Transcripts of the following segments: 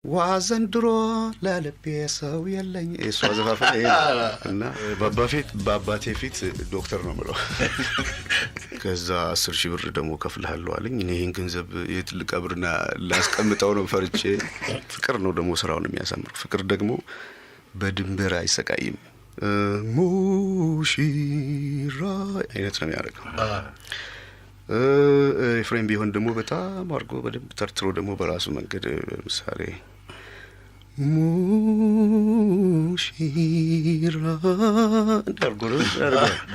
ዋዘንድሮ ለልቤ ሰው የለኝ እሷ ዘፋፈኝ እና በአባቴ ፊት ዶክተር ነው የምለው ከዛ 10,000 ብር ደግሞ ከፍልሃለሁ አለኝ እኔ ይሄን ገንዘብ የትልቅ ቀብርና ላስቀምጠው ነው ፈርጬ ፍቅር ነው ደግሞ ስራውን የሚያሳምር ፍቅር ደግሞ በድንበር አይሰቃይም ሙሽራ አይነት ነው የሚያደርገው ኤፍሬም ቢሆን ደግሞ በጣም አርጎ በደንብ ተርትሮ ደግሞ በራሱ መንገድ ምሳሌ ሙሽራ እንዳርጎ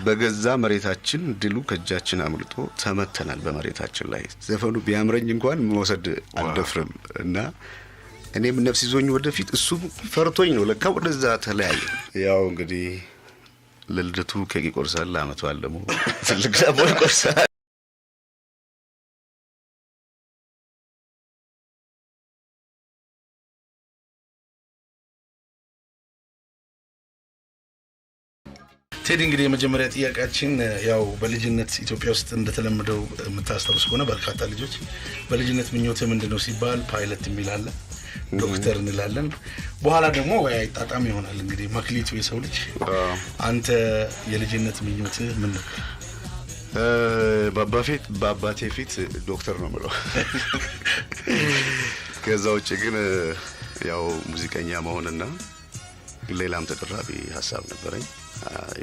በገዛ መሬታችን ድሉ ከጃችን አምልጦ ተመተናል በመሬታችን ላይ ዘፈኑ ቢያምረኝ እንኳን መወሰድ አልደፍርም እና እኔም ነፍስ ይዞኝ ወደፊት እሱ ፈርቶኝ ነው ለካ ወደዛ ተለያየ ያው እንግዲህ ለልደቱ ኬክ ይቆርሳል አመቷል ደግሞ ትልቅ ዳቦ ይቆርሳል ቴዲ እንግዲህ የመጀመሪያ ጥያቄያችን ያው በልጅነት ኢትዮጵያ ውስጥ እንደተለመደው የምታስተውስ ከሆነ በርካታ ልጆች በልጅነት ምኞትህ ምንድነው ሲባል ፓይለት የሚላለ ዶክተር እንላለን በኋላ ደግሞ ወይ አይጣጣም ይሆናል እንግዲህ መክሊቱ የሰው ልጅ አንተ የልጅነት ምኞትህ ምን ነበር በአባቴ ፊት ዶክተር ነው የምለው ከዛው ግን ያው ሙዚቀኛ መሆንና ሌላም ተደራቢ ሐሳብ ነበረኝ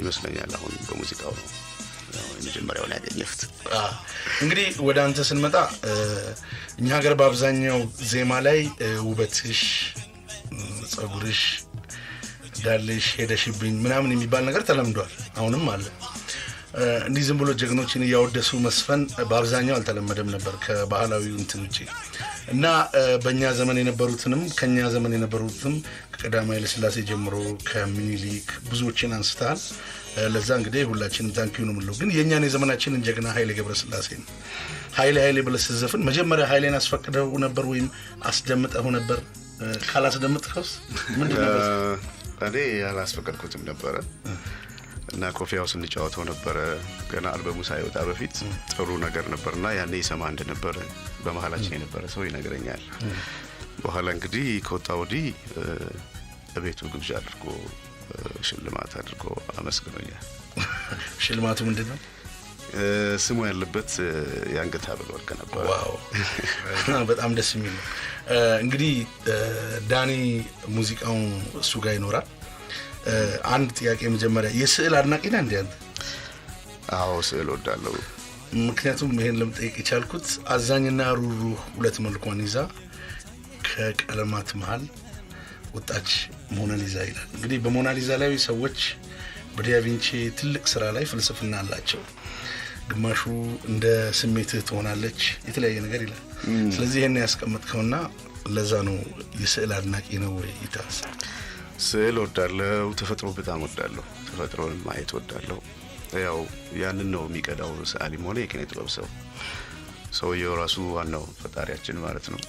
ይመስለኛል አሁን በሙዚቃው ነው የመጀመሪያው ላይ ያገኘሁት እንግዲህ ወደ አንተ ስንመጣ እኛ ሀገር በአብዛኛው ዜማ ላይ ውበትሽ ጸጉርሽ ዳልሽ ሄደሽብኝ ምናምን የሚባል ነገር ተለምዷል አሁንም አለ እንዲህ ዝም ብሎ ጀግኖችን ያወደሱ መስፈን በአብዛኛው አልተለመደም ነበር ከባህላዊው እንትን ውጪ እና በእኛ ዘመን የነበሩትንም ከኛ ዘመን የነበሩትም ከቀዳማዊ ኃይለ ሥላሴ ጀምሮ ከምኒልክ ብዙዎችን አንስተሃል ለዛ እንግዲህ ሁላችንም ታንኪዩ ነው የምንለው ግን የኛን የዘመናችንን ጀግና ኃይሌ ገብረስላሴ ነው ኃይሌ ብለህ ስትዘፍን መጀመሪያ ኃይሌን አስፈቅደው ነበር ወይም አስደምጠው ነበር ካላስደምጥከውስ ምንድነው እኔ ያላስፈቀድኩትም ነበር እና ኮፊያው ስንጫወተው ነበር ገና አልበሙ ሳይወጣ በፊት ጥሩ ነገር ነበርና ያኔ ይሰማ እንደነበር በመሐላችን የነበረ ሰው ይነግረኛል በኋላ እንግዲህ ከወጣ ወዲህ በቤቱ ግብዣ አድርጎ ሽልማት አድርጎ አመስግኖኛል ሽልማቱ ምንድነው ስሙ ያለበት ያንገት ሐብል ወርቅ ነበር ዋው በጣም ደስ የሚል ነው እንግዲህ ዳኒ ሙዚቃው እሱ ጋር ይኖራል አንድ ጥያቄ መጀመሪያ የስዕል አድናቂ ነህ እንዴ አንተ አዎ ስዕል ወዳለው ምክንያቱም ይሄን ለምጠይቅ ይቻልኩት አዛኝና ሩሩህ ሁለት መልኳን ይዛ ከቀለማት መሃል ወጣች ሞናሊዛ ይላል እንግዲህ በሞናሊዛ ላይ ሰዎች በዳቪንቺ ትልቅ ስራ ላይ ፍልስፍና አላቸው ግማሹ እንደ ስሜትህ ትሆናለች የተለያየ ነገር ይላል ስለዚህ ይሄን ያስቀመጥከውና ለዛ ነው የስዕል አድናቂ ነው ወይ ይታስ ስዕል ወዳለው ተፈጥሮ በጣም ወዳለው ተፈጥሮን ማየት ወዳለው ያው ያንን ነው የሚቀዳው ሰዓሊም ሆነ የኪነ ጥበብ ሰው የራሱ ዋናው ፈጣሪያችን ማለት ነው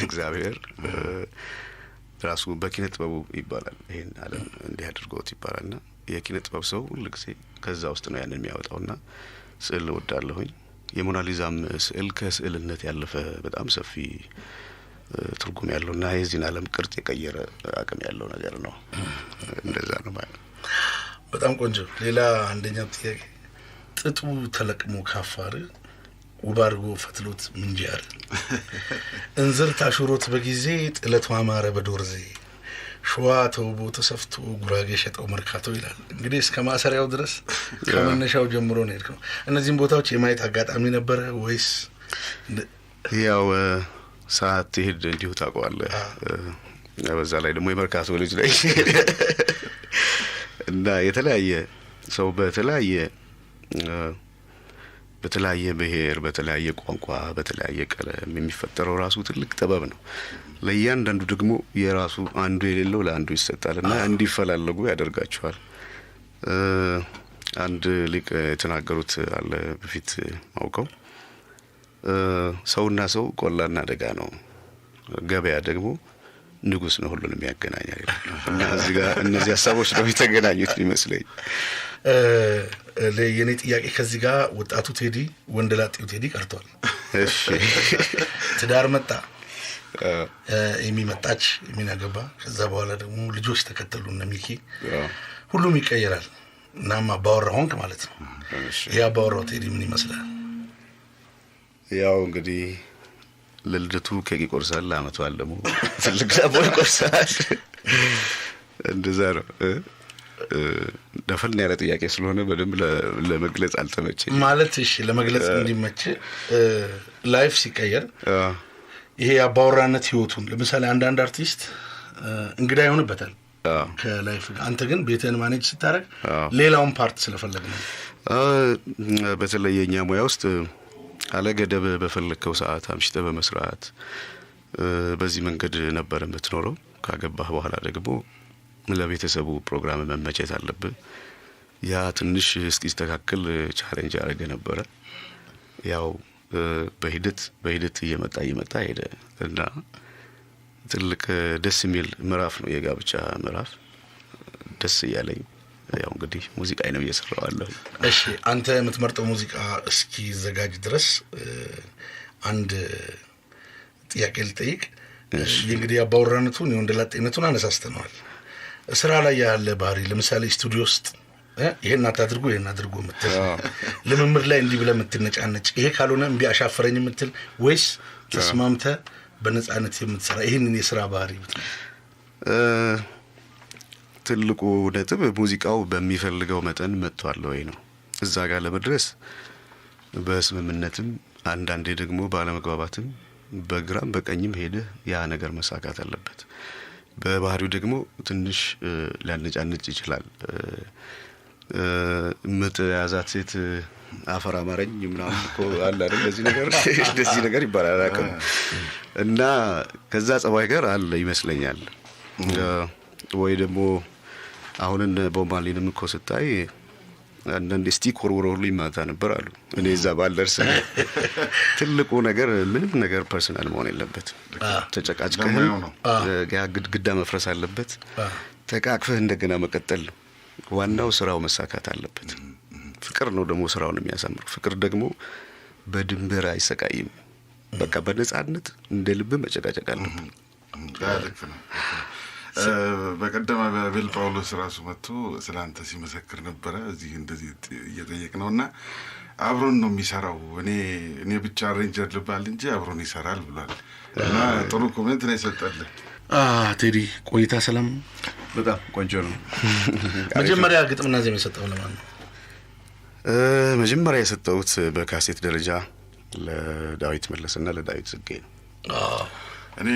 እግዚአብሔር ራሱ በኪነ ጥበቡ ይባላል ይሄን ዓለም እንዲህ አድርጎት ይባላልና የኪነ ጥበብ ሰው ሁልጊዜ ከዛ ውስጥ ነው ያንን የሚያወጣውና ስዕል ወዳለሁኝ የሞናሊዛም ስዕል ከስዕልነት ያለፈ በጣም ሰፊ ትርጉም ያለውና የዚህን ዓለም ቅርጽ የቀየረ አቅም ያለው ነገር ነው እንደዛ ነው ማለት በጣም ቆንጆ ሌላ አንደኛ ጥያቄ ጥጡ ተለቅሞ ካፋር ውባርጎ ፈትሎት ምንጂያር እንዝር ታሽሮት በጊዜ ጥለቱ አማረ በዶርዜ ሸዋ ተውቦ ተሰፍቶ ጉራጌ ሸጠው መርካቶ ይላል እንግዲህ እስከ ማሰሪያው ድረስ ከመነሻው ጀምሮ ነው የሄድከው እነዚህን ቦታዎች የማየት አጋጣሚ ነበር ወይስ ያው ሰዓት ይሄድ እንዲሁ ታውቀዋለህ በዛ ላይ ደግሞ የመርካቶ ልጅ ላይ እና የተለያየ ሰው በተለያየ ብሔር በተለያየ ቋንቋ በተለያየ ቀለም የሚፈጠረው ራሱ ትልቅ ጥበብ ነው ለእያንዳንዱ ደግሞ የራሱ አንዱ የሌለው ለአንዱ ይሰጣልና እንዲፈላለጉ ያደርጋቸዋል አንድ ሊቅ የተናገሩት አለ በፊት አውቀው ሰውና ሰው ቆላና ደጋ ነው ገበያ ደግሞ ንጉስ ነው ሁሉንም ያገናኛል እና እዚህ ጋር እነዚህ ሐሳቦች ነው የተገናኙት ይመስለኝ ለየኔ ጥያቄ ከዚህ ጋር ወጣቱ ቴዲ ወንደላጤው ቴዲ ቀርቷል እሺ ትዳር መጣ የሚመጣች የሚናገባ ከዛ በኋላ ደግሞ ልጆች ተከተሉ እነ ሚኪ ሁሉም ይቀየራል። እናማ አባወራ ሆንክ ማለት ነው። ያ አባወራው ቴዲ ምን ይመስላል? ያው እንግዲህ ለልደቱ ኬክ ይቆርሳል፣ ለአመቱ በዓል ደግሞ ትልቅ ዳቦ ይቆርሳል። እንደዛ ነው። ደፈን ያለ ጥያቄ ስለሆነ በደንብ ለመግለጽ አልተመቸኝ ማለት። እሺ ለመግለጽ እንዲመች ላይፍ ሲቀየር ይሄ አባወራነት ህይወቱን ለምሳሌ አንዳንድ አርቲስት እንግዳ ይሆንበታል ከላይፍ ጋር። አንተ ግን ቤትህን ማኔጅ ስታደርግ ሌላውን ፓርት ስለፈለግ ነው። በተለይ የኛ ሙያ ውስጥ አለገደብ በፈለከው ሰዓት አምሽተህ በመስራት በዚህ መንገድ ነበር የምትኖረው። ካገባህ በኋላ ደግሞ ለቤተሰቡ ፕሮግራም መመቸት አለብህ። ያ ትንሽ እስኪስተካከል ቻሌንጅ አደረገ ነበረ። ያው በሂደት እየመጣ ሄደ እና ትልቅ ደስ የሚል ምዕራፍ ነው የጋብቻ ምዕራፍ። ደስ እያለኝ ያው እንግዲህ ሙዚቃ ነው እየሰራዋለሁ። እሺ አንተ የምትመርጠው ሙዚቃ እስኪ ዘጋጅ ድረስ አንድ ጥያቄ ልጠይቅ። እንግዲህ አባወራነቱን የወንደላጤነቱን አነሳስተነዋል። ስራ ላይ ያለ ባህሪ ለምሳሌ ስቱዲዮ ውስጥ ይሄን አታድርጉ ይሄን አድርጉ የምትል ልምምድ ላይ እንዲህ ብለህ የምትነጫነጭ ይሄ ካልሆነ እምቢ አሻፈረኝ የምትል ወይስ ተስማምተህ በነፃነት የምትሰራ ይሄንን የስራ ባህሪ? ትልቁ ነጥብ ሙዚቃው በሚፈልገው መጠን መጥቷል ወይ ነው። እዛ ጋር ለመድረስ በስምምነትም አንዳንዴ ደግሞ ባለመግባባትም በግራም በቀኝም ሄደህ ያ ነገር መሳካት አለበት። በባህሪው ደግሞ ትንሽ ሊያነጫንጭ ይችላል። ምጥ ያዛት ሴት አፈር አማረኝ ምናምን እኮ አለ አይደል? እንደዚህ ነገር ይባላል አቅም እና ከዛ ጸባይ ጋር አለ ይመስለኛል። ወይ ደግሞ አሁን ቦምባሊንም እኮ ስታይ አንዳንዴ ስቲክ ወርውረው ይማታ ነበር አሉ። እኔ እዛ ባልደርስ ትልቁ ነገር ምንም ነገር ፐርሰናል መሆን የለበትም። ተጨቃጭቀህ ግድግዳ መፍረስ አለበት። ተቃቅፈህ እንደገና መቀጠል ነው። ዋናው ስራው መሳካት አለበት። ፍቅር ነው ደግሞ ስራውን የሚያሳምረው። ፍቅር ደግሞ በድንበር አይሰቃይም። በቃ በነፃነት እንደ ልብ መጨቃጨቅ አለበት። በቀደመ በቤል ጳውሎስ ራሱ መጥቶ ስላንተ ሲመሰክር ነበረ። እዚህ እንደዚህ እየጠየቅ ነውና አብሮን ነው የሚሰራው። እኔ ብቻ ሬንጀር ልባል እንጂ አብሮን ይሰራል ብሏል። እና ጥሩ ኮሜንት ነው የሰጠልህ። ቴዲ ቆይታ ሰላም? በጣም ቆንጆ ነው። መጀመሪያ ግጥምና ዜማ የሰጠው ለማን ነው? መጀመሪያ የሰጠሁት በካሴት ደረጃ ለዳዊት መለስና ለዳዊት ጽጌ ነው። እኔ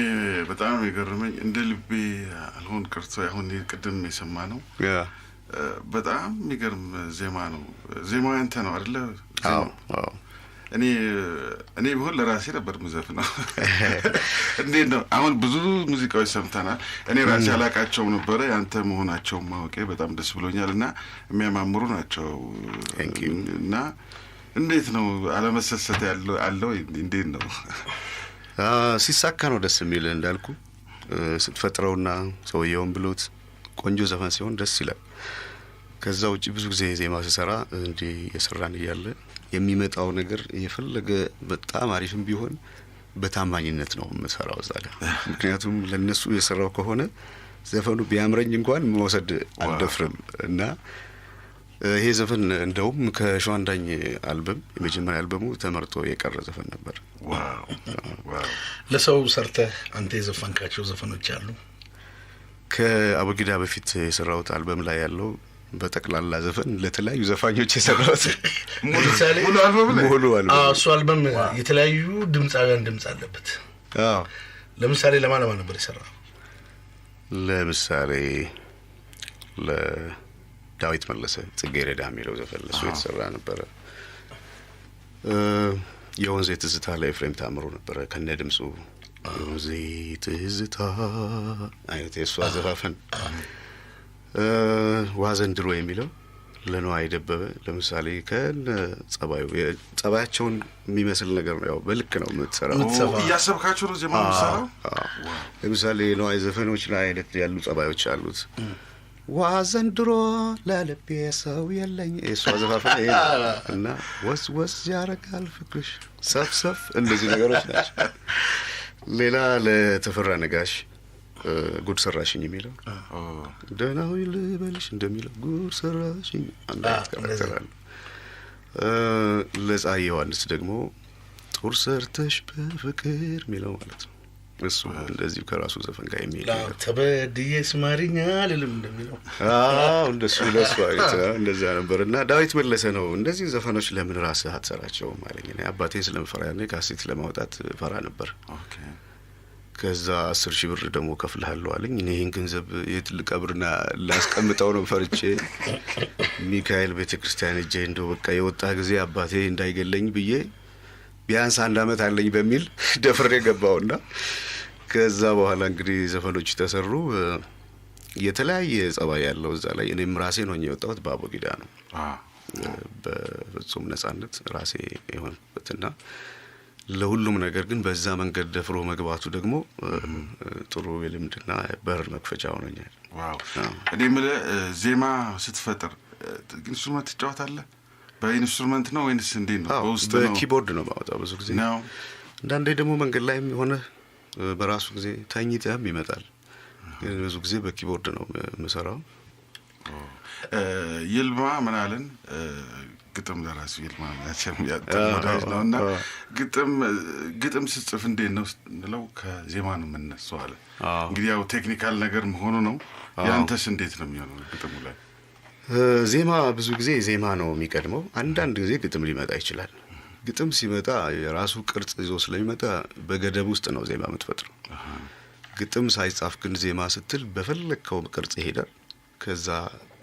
በጣም የገረመኝ እንደ ልቤ አልሆን ቀርቶ አሁን ቅድም የሰማ ነው። በጣም የሚገርም ዜማ ነው። ዜማው ያንተ ነው አይደለ? አዎ። እኔ ቢሆን ለራሴ ነበር ምዘፍነው። እንዴት ነው? አሁን ብዙ ሙዚቃዎች ሰምተናል። እኔ ራሴ አላቃቸው ነበረ። ያንተ መሆናቸው ማወቄ በጣም ደስ ብሎኛል እና የሚያማምሩ ናቸው። እና እንዴት ነው አለመሰሰት አለው? እንዴት ነው? ሲሳካ ነው ደስ የሚል። እንዳልኩ ስትፈጥረውና ሰውየውን ብሎት ቆንጆ ዘፈን ሲሆን ደስ ይላል። ከዛ ውጪ ብዙ ጊዜ ዜማ ሲሰራ እንዴ የሰራን እያለ የሚመጣው ነገር የፈለገ በጣም አሪፍም ቢሆን በታማኝነት ነው የምሰራው እዛ ጋር። ምክንያቱም ለነሱ የሰራው ከሆነ ዘፈኑ ቢያምረኝ እንኳን መውሰድ አልደፍርም እና ይሄ ዘፈን እንደውም ከሸዋንዳኝ አልበም የመጀመሪያ አልበሙ ተመርጦ የቀረ ዘፈን ነበር። ዋው! ለሰው ሰርተህ አንተ የዘፈንካቸው ዘፈኖች አሉ? ከአቡጊዳ በፊት የሰራሁት አልበም ላይ ያለው በጠቅላላ ዘፈን ለተለያዩ ዘፋኞች የሰራሁት ሙሉ አልበም። እሱ አልበም የተለያዩ ድምጻውያን ድምጽ አለበት። ለምሳሌ ለማን ነበር የሰራው? ለምሳሌ ዳዊት መለሰ ጽጌረዳ የሚለው ዘፈን ለሱ የተሰራ ነበረ። የወንዜ ትዝታ ለኤፍሬም ታምሩ ነበረ ከነ ድምጹ። የወንዜ ትዝታ አይነት የሱ አዘፋፈን። ዋዘንድሮ የሚለው ለነዋይ ደበበ ለምሳሌ ከነ ጸባያቸውን የሚመስል ነገር ነው። ያው በልክ ነው የምትሰራው። እያሰብካቸው ነው ዜማ የምትሰራው። ለምሳሌ ነዋይ ዘፈኖች ላይ አይነት ያሉ ጸባዮች አሉት። ዋዘንድሮ ለልቤ ሰው የለኝ እሱ አዘፋፈን ይሄ እና ወስ ያረጋል ፍቅርሽ ሰፍሰፍ እንደዚህ ነገሮች ናቸው። ሌላ ለተፈራ ነጋሽ ጉድ ሰራሽኝ የሚለው ደህናዊ ልበልሽ እንደሚለው ጉድ ሰራሽኝ አንድ ካራክተር ለፀሐይ ዮሐንስ ደግሞ ጦር ሰርተሽ በፍቅር የሚለው ማለት ነው። እሱ እንደዚህ ከራሱ ዘፈን ጋር የሚለው ተበድዬ ስማሪኛ ልልም እንደሚለው እንደሱ ለሱ አይታ እንደዛ ነበርና ዳዊት መለሰ ነው እንደዚህ ዘፈኖች ለምን ራስህ አትሰራቸውም አለኝ። እኔ አባቴን ስለምፈራ ነው ካሴት ለማውጣት ፈራ ነበር። ኦኬ ከዛ 10,000 ብር ደግሞ ከፍልሃለሁ አለኝ። እኔ ይሄን ገንዘብ የትልቅ አብርና ላስቀምጠው ነው ፈርቼ ሚካኤል ቤተክርስቲያን እጄ እንደው በቃ የወጣ ጊዜ አባቴ እንዳይገለኝ ብዬ ቢያንስ 1 አመት አለኝ በሚል ደፍሬ ገባውና ከዛ በኋላ እንግዲህ ዘፈኖች ተሰሩ። የተለያየ ጸባይ ያለው እዛ ላይ እኔም ራሴ ነው የወጣሁት በአቦጊዳ ነው። በፍጹም ነጻነት ራሴ የሆንኩትና ለሁሉም ነገር ግን በዛ መንገድ ደፍሮ መግባቱ ደግሞ ጥሩ የልምድና በር መክፈቻ ሆነኛል። ዋው እኔ ማለት ዜማ ስትፈጥር ኢንስትሩመንት ትጫወታለህ? በኢንስትሩመንት ነው ወይንስ እንዴት ነው? በውስጥ ነው? በኪቦርድ ነው ማውጣው ብዙ ጊዜ ነው። አንዳንዴ ደግሞ መንገድ ላይም ሆነ በራሱ ጊዜ ታኝተህም ይመጣል። ብዙ ጊዜ በኪቦርድ ነው የምሰራው። ይልማ ምናልን ግጥም ለራሱ ይልማ ያቸም ያጣጣው ነውና ግጥም ሲጽፍ እንዴት ነው ነው ከዜማ ነው የምነሳው አለ። እንግዲህ ያው ቴክኒካል ነገር መሆኑ ነው። ያንተስ እንዴት ነው የሚሆነው ግጥሙ ላይ? ዜማ ብዙ ጊዜ ዜማ ነው የሚቀድመው። አንዳንድ ጊዜ ግጥም ሊመጣ ይችላል። ግጥም ሲመጣ የራሱ ቅርጽ ይዞ ስለሚመጣ በገደብ ውስጥ ነው ዜማ የምትፈጥረው። ግጥም ሳይጻፍ ግን ዜማ ስትል በፈለከው ቅርጽ ይሄዳል።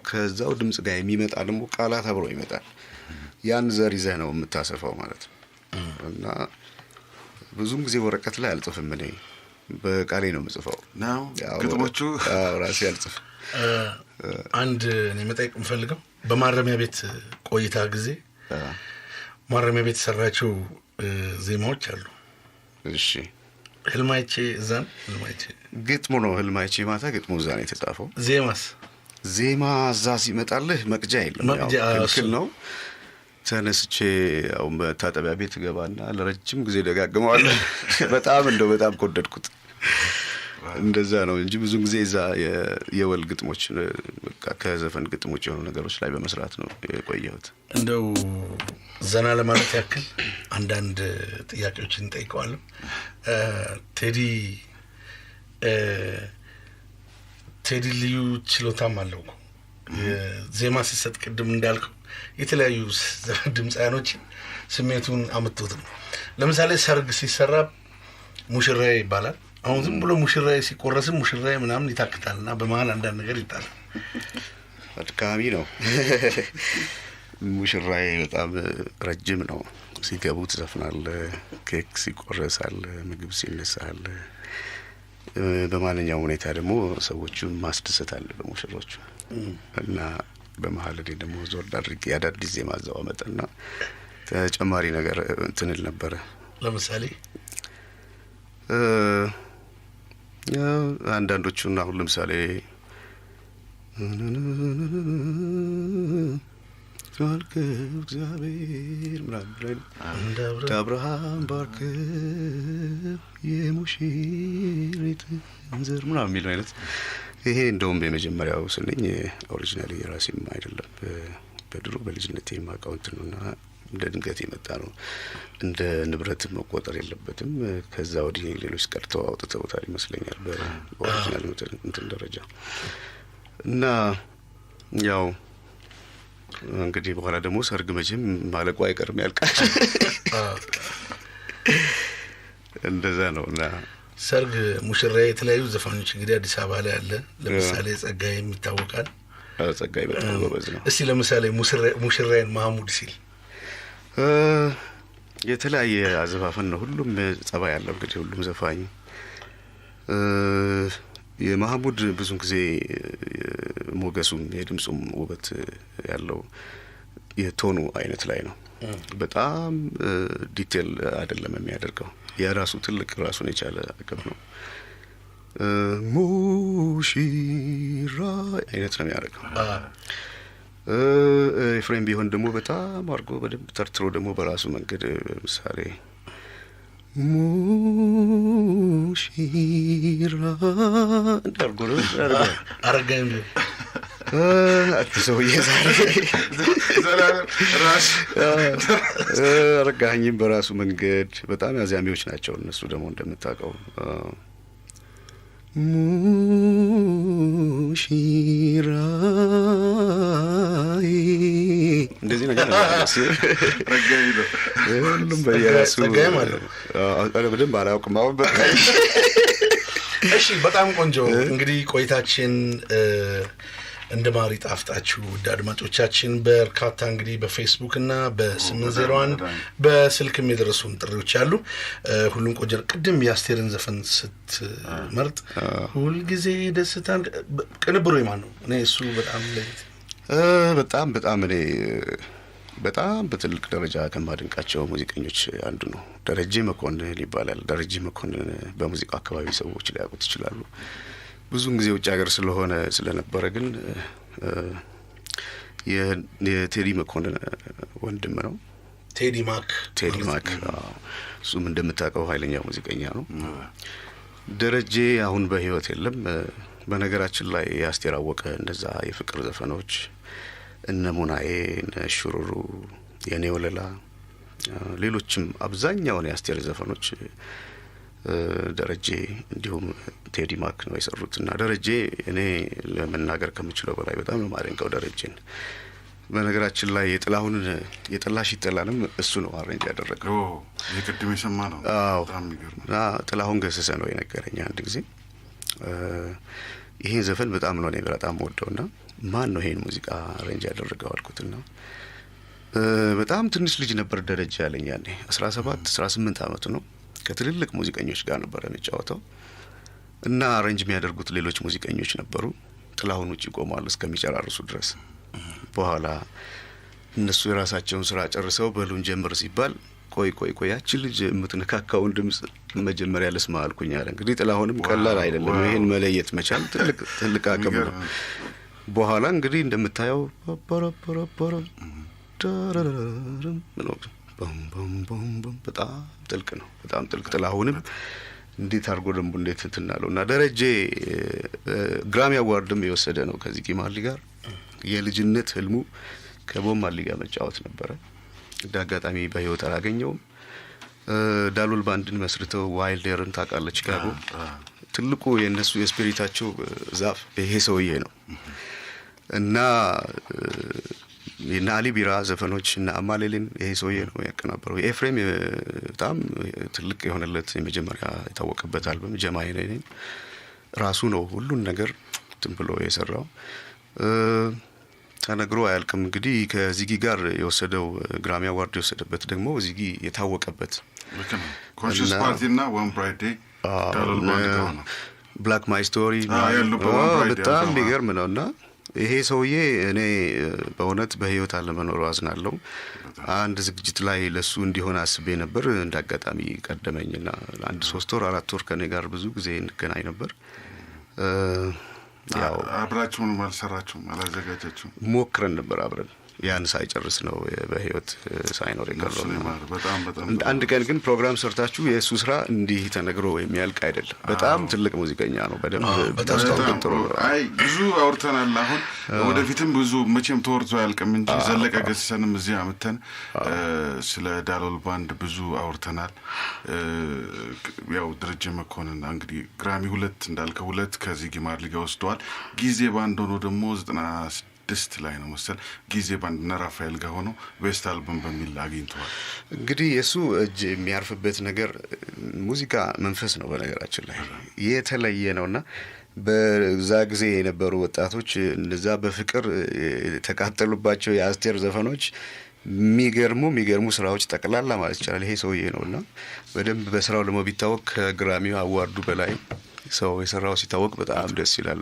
ከዛው ድምጽ ጋር የሚመጣ ደግሞ ቃላት አብሮ ይመጣል። ያን ዘር ይዘህ ነው የምታሰፋው ማለት ነው። እና ብዙም ጊዜ ወረቀት ላይ አልጽፍም እኔ በቃሌ ነው የምጽፈው ነው ግጥሞቹ ራሴ አልጽፍ። አንድ እኔ መጠየቅ የምፈልገው በማረሚያ ቤት ቆይታ ጊዜ ማረሚያ ቤት ሰራቸው ዜማዎች አሉ። እሺ ህልማይቼ እዛን ህልማይቼ ግጥሙ ነው ህልማይቼ ማታ ግጥሙ እዛ ነው የተጻፈው። ዜማ እዛ ሲመጣልህ መቅጃ የለም ያው ክልክል ነው። ተነስቼ ያው መታጠቢያ ቤት ገባና ለረጅም ጊዜ ደጋግመዋለሁ። በጣም ኮደድኩት። እንደዛ ነው እንጂ ብዙ ጊዜ እዛ የወል ግጥሞች በቃ ከዘፈን ግጥሞች የሆኑ ነገሮች ላይ በመስራት ነው የቆየሁት። እንደው ዘና ለማለት ያክል አንዳንድ ጥያቄዎችን እንጠይቀዋለን። ቴዲ ልዩ ችሎታም አለው እኮ ዜማ ሲሰጥ ቅድም እንዳልከው የተለያዩ ድምጻያኖችን ስሜቱን አመጡት ነው። ለምሳሌ ሰርግ ሲሰራ ሙሽራዬ ይባላል። አሁን ዝም ብሎ ሙሽራዬ ሲቆረስም ሙሽራዬ ምናምን ይታክታልና በመሃል አንዳንድ ነገር ይጣላል። አድካሚ ነው። ሙሽራዬ በጣም ረጅም ነው። ሲገቡ ትዘፍናለህ፣ ኬክ ሲቆረሳል፣ ምግብ ሲነሳል። በማንኛውም ሁኔታ ደግሞ ሰዎቹን ማስደሰት አለ በሙሽሮቹ እና በመሃል ላይ ደግሞ ዞር አድርጌ አዳዲስ ዜማ ዘው አመጣና ተጨማሪ ነገር እንትንል ነበር። ለምሳሌ አንዳንዶቹን አሁን ለምሳሌ ባርክ እግዚአብሔር ምናምን አብርሃም ባርክ የሙሽሪት እንዘር ምናምን የሚል አይነት ይሄ እንደውም የመጀመሪያው ስንኝ ኦሪጂናሊ የራሴም አይደለም በድሮ በልጅነቴ ማቃውንት ነውና እንደ ድንገት የመጣ ነው። እንደ ንብረት መቆጠር የለበትም። ከዛ ወዲህ ሌሎች ቀርተው አውጥተውታል ይመስለኛል በኦሪጂናል እንትን ደረጃ እና ያው እንግዲህ በኋላ ደግሞ ሰርግ መቼም ማለቁ አይቀርም ያልቃል። እንደዛ ነውና ሰርግ ሙሽራዬ የተለያዩ ዘፋኞች እንግዲህ አዲስ አበባ ላይ አለ። ለምሳሌ ጸጋዬ የሚታወቃል። ጸጋዬ በጣም ጎበዝ ነው። እስቲ ለምሳሌ ሙሽራዬን ማህሙድ ሲል የተለያየ አዘፋፈን ነው። ሁሉም ጸባይ ያለው እንግዲህ ሁሉም ዘፋኝ የማህሙድ ብዙ ጊዜ ሞገሱም የድምጹም ውበት ያለው የቶኑ አይነት ላይ ነው። በጣም ዲቴል አይደለም የሚያደርገው። የራሱ ትልቅ ራሱን የቻለ አቅም ነው። ሙሽራ አይነት ነው የሚያደርገው። ኤፍሬም ቢሆን ደግሞ በጣም አድርጎ በደንብ ተርትሮ ደግሞ በራሱ መንገድ ምሳሌ ሙሽራ ሙሽራ እንዳርጎ አረጋኝ ሰውዬ አረጋኝም በራሱ መንገድ በጣም አዛሚዎች ናቸው እነሱ ደግሞ እንደምታውቀው ሙሽራይ እንደዚህ ነገር ረጋይ ነው ሁሉም በየራሱ ረጋይ ማለት በደንብ አላውቅም አሁን በቃ እሺ በጣም ቆንጆ እንግዲህ ቆይታችን እንደ ማር ይጣፍጣችሁ አድማጮቻችን በርካታ እንግዲህ በፌስቡክ እና በ801 በስልክም የደረሱን ጥሪዎች አሉ ሁሉም ቆንጆ ቅድም የአስቴርን ዘፈን ስትመርጥ ሁሉ ጊዜ ደስታን ቅንብሩ የማን ነው እኔ እሱ በጣም ለይት በጣም እኔ በጣም በትልቅ ደረጃ ከማድንቃቸው ሙዚቀኞች አንዱ ነው ደረጀ መኮንን ይባላል ደረጀ መኮንን በሙዚቃ አካባቢ ሰዎች ሊያውቁት ይችላሉ ብዙን ጊዜ ውጭ ሀገር ስለነበረ ግን የቴዲ መኮንን ወንድም ነው ቴዲ ማክ እሱም እንደምታውቀው ኃይለኛ ሙዚቀኛ ነው ደረጀ አሁን በህይወት የለም በነገራችን ላይ የአስቴር አወቀ እንደዛ የፍቅር ዘፈኖች እነ ሙናዬ እነ ሽሩሩ የኔ ወለላ ሌሎችም አብዛኛው የአስቴር ዘፈኖች ደረጀ እንዲሁም ቴዲ ማክ ነው የሰሩትና ደረጀ እኔ ለመናገር ከምችለው በላይ በጣም ነው ማደንቀው ደረጀን በነገራችን ላይ የጥላሽ ይጠላንም እሱ ነው አሬንጅ ያደረገው የቅድም የሰማ ነው በጣም ይገርም ጥላሁን ገሰሰ ነው የነገረኝ አንድ ጊዜ ይሄን ዘፈን በጣም ነው እኔ በጣም ወደውና ማን ነው ይሄን ሙዚቃ አሬንጅ ያደረገው አልኩትና በጣም ትንሽ ልጅ ነበር ደረጀ ያለኝ ያኔ 17 18 አመቱ ነው ከትልልቅ ሙዚቀኞች ጋር ነበር የሚጫወተው እና አሬንጅ የሚያደርጉት ሌሎች ሙዚቀኞች ነበሩ ጥላሁን ውጪ ቆማሉ እስከሚጨራርሱ ድረስ በኋላ እነሱ የራሳቸውን ስራ ጨርሰው በሉን ጀምር ሲባል ቆይ ያቺ ልጅ የምትነካካውን ድምጽ መጀመሪያ ለስማ አልኩኝ አለ እንግዲህ ጥላሁንም ቀላል አይደለም ይሄን መለየት መቻል ትልቅ አቅም ነው በኋላ እንግዲህ እንደምታየው በጣም ጥልቅ ጥላሁንም እንዴት አርጎ ደምቡ እንዴት እንትናለውና ደረጀ ግራሚ አዋርድም የወሰደ ነው ከዚህ ቂማሊ ጋር የልጅነት ህልሙ ከቦማሊ ጋር መጫወት ነበር ዳጋጣሚ በህይወት አላገኘውም ዳሉል ባንድን መስርተው ዋይልደርን ታውቃለች ቺካጎ ትልቁ የነሱ የስፒሪታቸው ዛፍ ይሄ ሰውዬ ነው እና የናሊ ቢራ ዘፈኖች እና አማሌልን ይሄ ሰውዬ ነው ያቀናበረው ኤፍሬም በጣም ትልቅ የሆነለት የመጀመሪያ የታወቀበት አልበም ጀማይ ነኝ ራሱ ነው ሁሉን ነገር ትምብሎ የሰራው ተነግሮ አያልቅም እንግዲህ ከዚጊ ጋር የወሰደው ግራሚ አዋርድ የወሰደበት ደግሞ ዚጊ የታወቀበት ኮንሽስ ፓርቲና ዋን ብራይት ዴይ ዳሉል ባንድ ነው ብላክ ማይ ስቶሪ በጣም ቢገርም ነውና ይሄ ሰውዬ እኔ በእውነት በህይወት አለመኖሩ አዝናለሁ አንድ ዝግጅት ላይ ለሱ እንዲሆን አስቤ ነበር እንዳጋጣሚ ቀደመኝና አንድ 3 ወር 4 ወር ከኔ ጋር ብዙ ጊዜ እንገናኝ ነበር ያው አብራችሁን ማልሰራችሁም አላዘጋጃችሁም ሞክረን ነበር አብረን ያን ሳይጨርስ ነው በህይወት ሳይኖር የቀረው በጣም አንድ ቀን ግን ፕሮግራም ሰርታችሁ የሱ ስራ እንዲህ ተነግሮ የሚያልቅ አይደለም በጣም ትልቅ ሙዚቀኛ ነው በደንብ በጣም አይ ብዙ አውርተናል አሁን ወደፊትም ብዙ መቼም ተወርቶ ያልቅም እንጂ ዘለቀ ገሰሰንም እዚህ አመተን ስለ ዳሉል ባንድ ብዙ አውርተናል ያው ደረጀ መኮንን እንግዲህ ግራሚ 2 እንዳልከው 2 ከዚህ ጊማር ሊጋ ወስደዋል ጊዜ ባንድ ሆኖ ደግሞ 96 ላይ ነው መሰል ጊዜ ባንድ እና ራፋኤል ጋር ሆኖ ቤስት አልበም በሚል አግኝተዋል እንግዲህ የሱ እጅ የሚያርፍበት ነገር ሙዚቃ መንፈስ ነው በነገራችን ላይ የተለየ ነውና በዛ ጊዜ የነበሩ ወጣቶች እንደዛ በፍቅር ተቃጠሉባቸው የአስቴር ዘፈኖች የሚገርሙ ስራዎች ጠቅላላ ማለት ይችላል ይሄ ሰውዬ ነውና በደንብ በስራው ለሞ ቢታወቅ ከግራሚው አዋርዱ በላይ ሰው የሰራው ሲታወቅ በጣም ደስ ይላል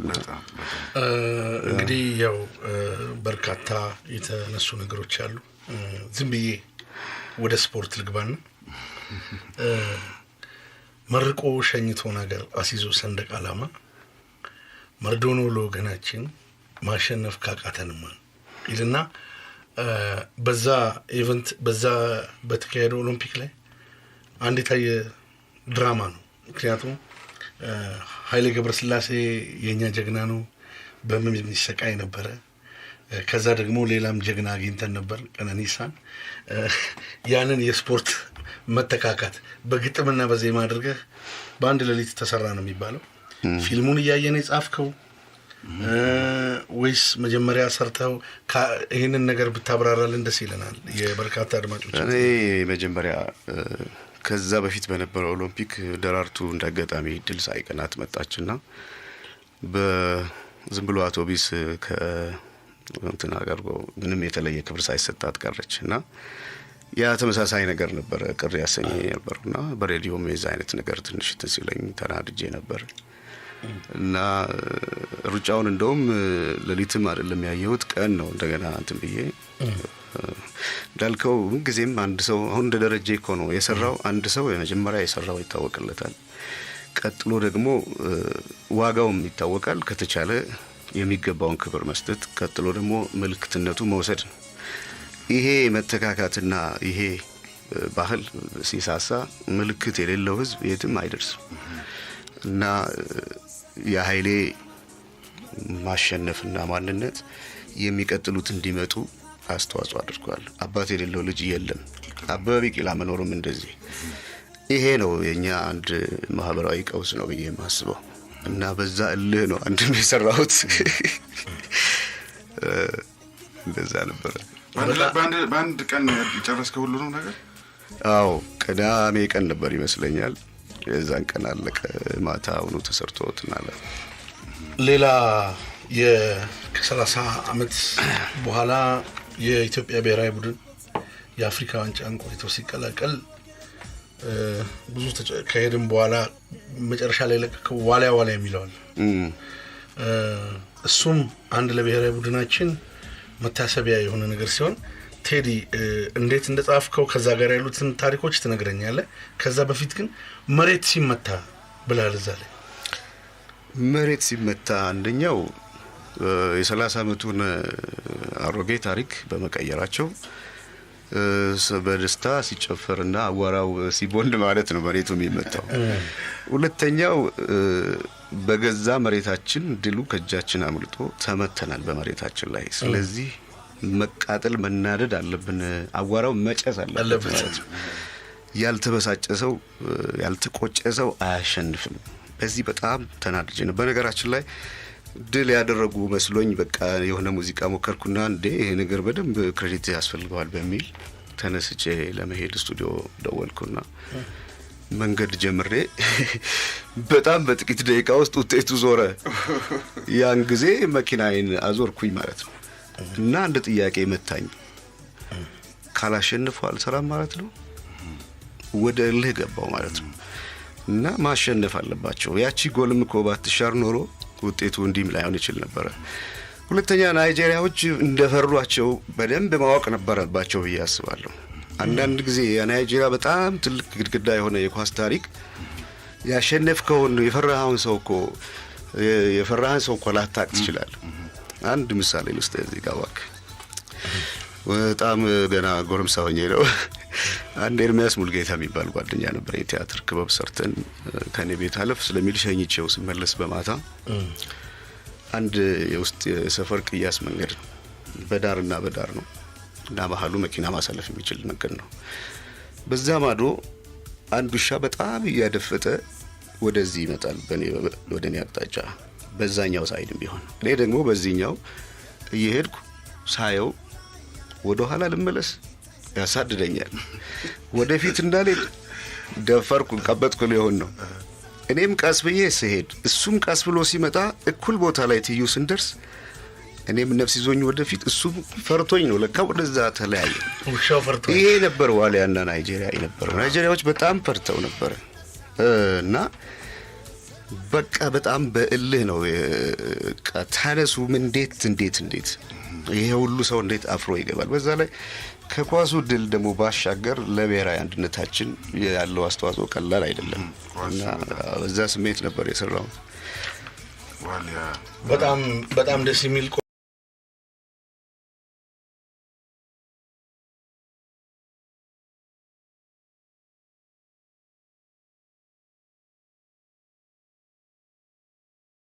እንግዲህ ያው በርካታ የተነሱ ነገሮች አሉ ዝም ብዬ ወደ ስፖርት ልግባና መርቆ ሸኝቶ ነገር አሲዞ ሰንደቅ ዓላማ መርዶኖ ለወገናችን ማሸነፍ ካቃተንማ ይልና በዛ ኢቨንት በዛ በተካሄደው ኦሎምፒክ ላይ አንድ የታየ ድራማ ነው ምክንያቱም ኃይሌ ገብረስላሴ የኛ ጀግና ነው በምን የሚሰቃይ ነበረ። ከዛ ደግሞ ሌላም ጀግና አግኝተን ነበር ቀነኒሳን። ያንን የስፖርት መተካካት በግጥምና በዜማ አድርገህ በአንድ ሌሊት ተሰራ ነው የሚባለው። ፊልሙን እያየን የጻፍከው ወይስ መጀመሪያ ሰርተው? ይህንን ነገር ብታብራራልን ደስ ይለናል የበርካታ አድማጮች። እኔ መጀመሪያ ከዛ በፊት በነበረው ኦሎምፒክ ደራርቱ እንዳጋጣሚ ድል ሳይቀናት መጣችና በዝም ብሎ አውቶቢስ ከእንትና ጋር ምንም የተለየ ክብር ሳይሰጣት ቀረችና ያ ተመሳሳይ ነገር ነበር ቅር ያሰኘኝ ነበርና በሬዲዮም የዛ አይነት ነገር ትንሽ ትንሲለኝ ተናድጄ ነበር። እና ሩጫውን እንደውም ለሊትም አይደለም ያየሁት ቀን ነው እንደገና እንትን ብዬ እንዳልከው ጊዜም አንድ ሰው አሁን እንደ ደረጃ እኮ ነው የሰራው። አንድ ሰው የመጀመሪያ የሰራው ይታወቅለታል፣ ቀጥሎ ደግሞ ዋጋውም ይታወቃል። ከተቻለ የሚገባውን ክብር መስጠት፣ ቀጥሎ ደግሞ ምልክትነቱ መውሰድ ነው። ይሄ መተካካትና ይሄ ባህል ሲሳሳ ምልክት የሌለው ህዝብ የትም አይደርስም። እና የኃይሌ ማሸነፍና ማንነት የሚቀጥሉት እንዲመጡ አስተዋጽኦ አድርጓል። አባት የሌለው ልጅ የለም። አበበ ቢቂላ መኖሩም እንደዚህ። ይሄ ነው የኛ አንድ ማህበራዊ ቀውስ ነው ብዬ የማስበው። እና በዛ እልህ ነው አንድም የሰራሁት። እንደዛ ነበር። በአንድ ቀን የጨረስከው ሁሉንም ነገር? አዎ ቅዳሜ ቀን ነበር ይመስለኛል። የዛን ቀን አለቀ። ማታውኑ ተሰርቶትናል። ሌላ ከ30 ዓመት በኋላ የኢትዮጵያ ብሔራዊ ቡድን የአፍሪካ ዋንጫን ቆይቶ ሲቀላቀል ብዙ ከሄድም በኋላ መጨረሻ ላይ ለቀቀው ዋሊያ የሚለዋል። እሱም አንድ ለብሔራዊ ቡድናችን መታሰቢያ የሆነ ነገር ሲሆን ቴዲ እንዴት እንደጻፍከው ከዛ ጋር ያሉትን ታሪኮች ትነግረኛለህ። ከዛ በፊት ግን መሬት ሲመታ ብላል። እዛ ላይ መሬት ሲመታ አንደኛው የ30 ዓመቱን አሮጌ ታሪክ በመቀየራቸው በደስታ ሲጨፈርና አዋራው ሲቦንድ ማለት ነው መሬቱ የሚመታው። ሁለተኛው በገዛ መሬታችን ድሉ ከእጃችን አምልጦ ተመተናል በመሬታችን ላይ። ስለዚህ መቃጠል መናደድ አለብን፣ አዋራው መጨስ አለበት ማለት ነው። ያልተበሳጨ ሰው ያልተቆጨ ሰው አያሸንፍም። በዚህ በጣም ተናድጄ ነው። በነገራችን ላይ ድል ያደረጉ መስሎኝ በቃ የሆነ ሙዚቃ ሞከርኩና እንዴ ይሄ ነገር በደንብ ክሬዲት ያስፈልገዋል በሚል ተነስቼ ለመሄድ ስቱዲዮ ደወልኩና መንገድ ጀምሬ በጣም በጥቂት ደቂቃ ውስጥ ውጤቱ ዞረ። ያን ጊዜ መኪናዬን አዞርኩኝ ማለት ነው። እና አንድ ጥያቄ መታኝ። ካላሸነፉ አልሰራም ማለት ነው። ወደ እልህ ገባው ማለት ነው። እና ማሸነፍ አለባቸው። ያቺ ጎልም እኮ ባትሻር ኖሮ ውጤቱ እንዲም ላይሆን ይችል ነበር። ሁለተኛ ናይጄሪያዎች እንደፈሯቸው በደንብ ማወቅ ነበረባቸው ብዬ አስባለሁ። አንዳንድ ጊዜ የናይጄሪያ በጣም ትልቅ ግድግዳ የሆነ የኳስ ታሪክ ያሸነፍከውን የፈራሃውን ሰው እኮ ላታቅ ትችላለህ። አንድ ምሳሌ ልስጥ እዚህ ጋር እባክህ። በጣም ገና ጎረምሳ ሆኜ ነው። አንድ ኤርሚያስ ሙልጌታ የሚባል ጓደኛ ነበር። የቲያትር ክበብ ሰርተን ከኔ ቤት አለፍ ስለሚል ሸኝቼው ስመለስ በማታ አንድ የውስጥ የሰፈር ቅያስ መንገድ ነው። በዳርና በዳር ነው እና መሀሉ መኪና ማሳለፍ የሚችል መንገድ ነው። በዛ ማዶ አንድ ውሻ በጣም እያደፈጠ ወደዚህ ይመጣል ወደኔ አቅጣጫ፣ በዛኛው ሳይድም ቢሆን እኔ ደግሞ በዚህኛው እየሄድኩ ሳየው ወደ ኋላ ልመለስ ያሳድደኛል። ወደፊት እንዳልሄድ ደፈርኩ፣ ቀበጥኩ ሊሆን ነው። እኔም ቀስ ብዬ ስሄድ እሱም ቀስ ብሎ ሲመጣ እኩል ቦታ ላይ ትዩ ስንደርስ እኔም ነፍስ ይዞኝ ወደፊት እሱም ፈርቶኝ ነው ለካ ወደዛ ተለያየ። ውሻው ፈርቶኝ። ይሄ ነበር ዋሊያና ናይጄሪያ የነበረው። ናይጄሪያዎች በጣም ፈርተው ነበር እና በቃ በጣም በእልህ ነው ተነሱ። እንዴት ይሄ ሁሉ ሰው እንዴት አፍሮ ይገባል? በዛ ላይ ከኳሱ ድል ደግሞ ባሻገር ለብሔራዊ አንድነታችን ያለው አስተዋጽኦ ቀላል አይደለም እና በዛ ስሜት ነበር የሰራው። በጣም ደስ የሚል